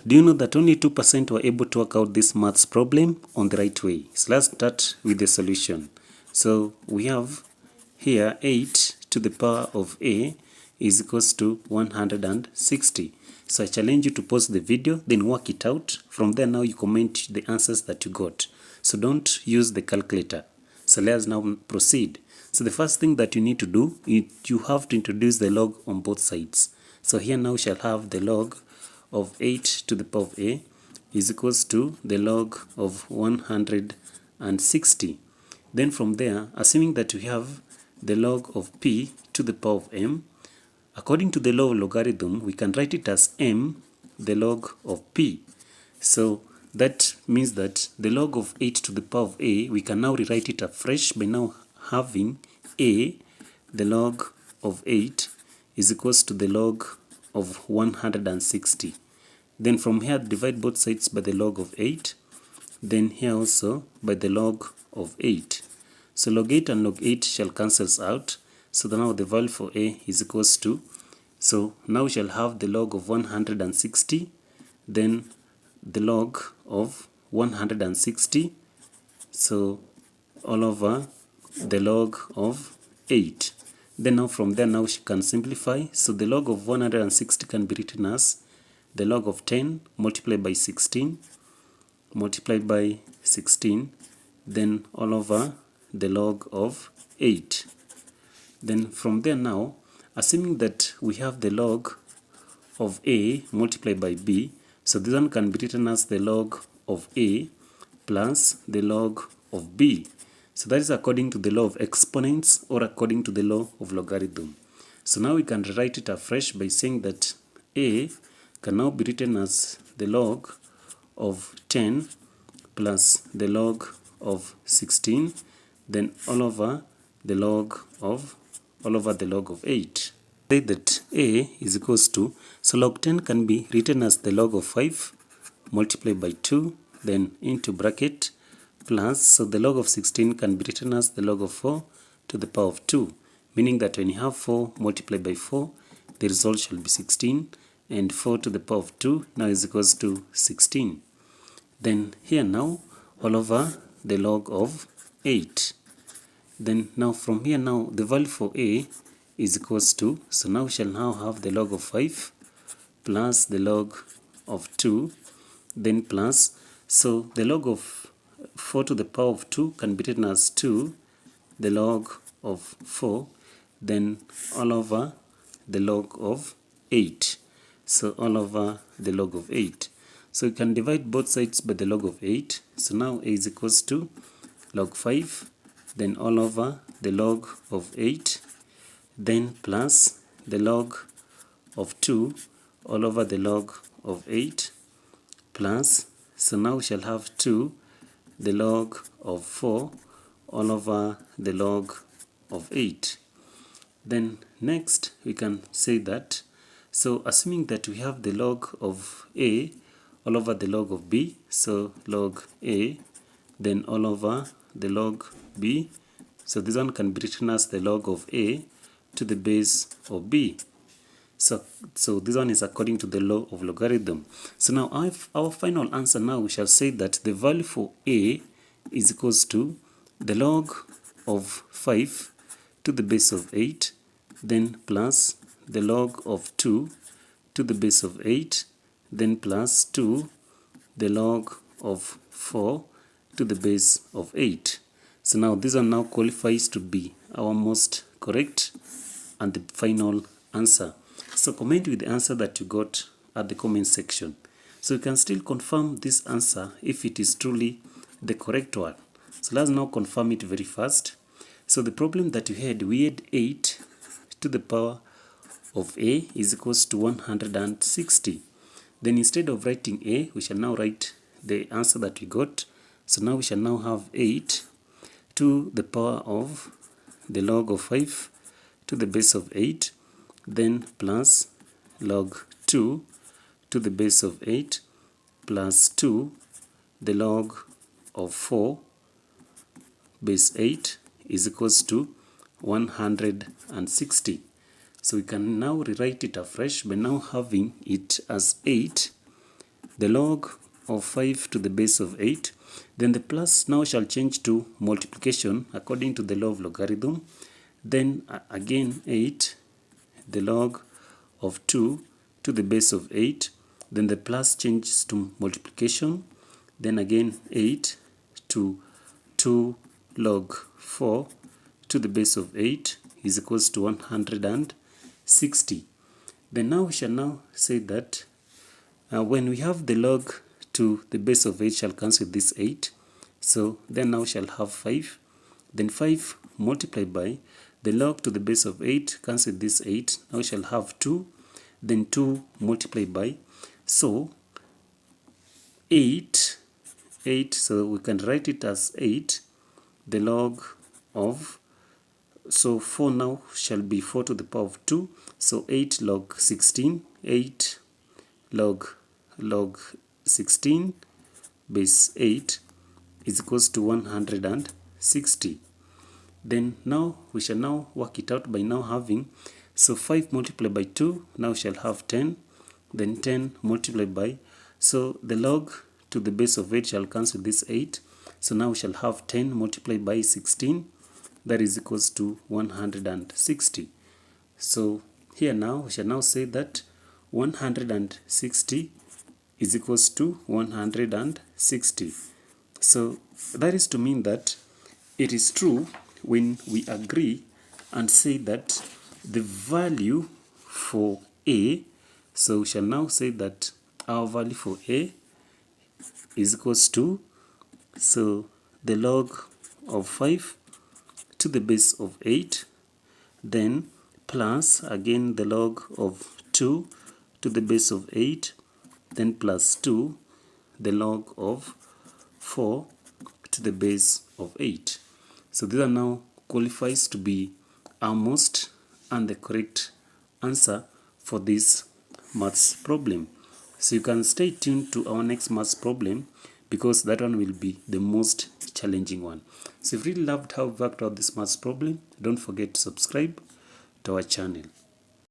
Do you know that only 2% were able to work out this maths problem on the right way? So let's start with the solution. So we have here 8 to the power of a is equals to 160. So I challenge you to pause the video, then work it out. From there now you comment the answers that you got. So don't use the calculator. So let's now proceed. So the first thing that you need to do is you have to introduce the log on both sides. So here now we shall have the log of 8 to the power of a is equals to the log of 160. Then from there, assuming that we have the log of p to the power of m, according to the law of logarithm, we can write it as m, the log of p. So that means that the log of 8 to the power of a, we can now rewrite it afresh by now having a, the log of 8, is equals to the log of 160. Then from here, divide both sides by the log of 8. Then here also by the log of 8. So log 8 and log 8 shall cancel out. So now the value for a is equals to, so now we shall have the log of 160, then the log of 160, so all over the log of 8. Then now from there now we can simplify. So the log of 160 can be written as the log of 10 multiplied by 16, then all over the log of 8. Then from there now, assuming that we have the log of a multiplied by b, so this one can be written as the log of a plus the log of b. So that is according to the law of exponents or according to the law of logarithm. So now we can rewrite it afresh by saying that a can now be written as the log of 10 plus the log of 16, then all over the log of 8. Say that a is equals to, so log 10 can be written as the log of 5 multiplied by 2, then into bracket plus, so the log of 16 can be written as the log of 4 to the power of 2, meaning that when you have 4 multiplied by 4, the result shall be 16, and 4 to the power of 2 now is equals to 16. Then here now, all over the log of 8. Then now from here now, the value for a is equals to, so now we shall now have the log of 5 plus the log of 2, then plus, so the log of 4 to the power of 2 can be written as 2, the log of 4, then all over the log of 8. So all over the log of 8. So we can divide both sides by the log of 8. So now a is equals to log 5, then all over the log of 8, then plus the log of 2 all over the log of 8, plus, so now we shall have 2, the log of 4 all over the log of 8. Then next we can say that, so assuming that we have the log of a all over the log of b, so log a, then all over the log b, so this one can be written as the log of a to the base of b. So this one is according to the law of logarithm. So now our final answer now, we shall say that the value for a is equals to the log of 5 to the base of 8, then plus the log of 2 to the base of 8, then plus 2, the log of 4 to the base of 8. So now this one now qualifies to be our most correct and the final answer. So comment with the answer that you got at the comment section. So you can still confirm this answer if it is truly the correct one. So let's now confirm it very fast. So the problem that we had 8 to the power of a is equals to 160. Then instead of writing a, we shall now write the answer that we got. So now we shall now have 8 to the power of the log of 5 to the base of 8, then plus log 2 to the base of 8 plus 2, the log of 4 base 8 is equals to 160. So we can now rewrite it afresh by now having it as 8 the log of 5 to the base of 8. Then the plus now shall change to multiplication according to the law of logarithm. Then again 8, the log of 2 to the base of 8. Then the plus changes to multiplication. Then again 8 to 2 log 4 to the base of 8 is equals to 160. Then now we shall now say that when we have the log to the base of 8 shall cancel this 8. So then now shall have 5. Then 5 multiplied by the log to the base of 8, cancel this 8. Now shall have 2. Then 2 multiplied by. So 8, so we can write it as 8, the log of, so 4 now shall be 4 to the power of 2. So 8 log 16, 8 log 16 base 8 is equals to 160. Then now we shall now work it out by now having, so 5 multiplied by 2 now shall have 10. Then 10 multiplied by, so the log to the base of 8 shall cancel this 8. So now we shall have 10 multiplied by 16, that is equals to 160. So here now we shall now say that 160 is equals to 160. So that is to mean that it is true when we agree and say that the value for A, so we shall now say that our value for A is equals to, so the log of 5 to the base of 8, then plus again the log of 2 to the base of 8, then plus 2 the log of 4 to the base of 8. So these are now qualifies to be almost and the correct answer for this maths problem. So you can stay tuned to our next maths problem because that one will be the most challenging one. So if you really loved how we worked out this maths problem, don't forget to subscribe to our channel.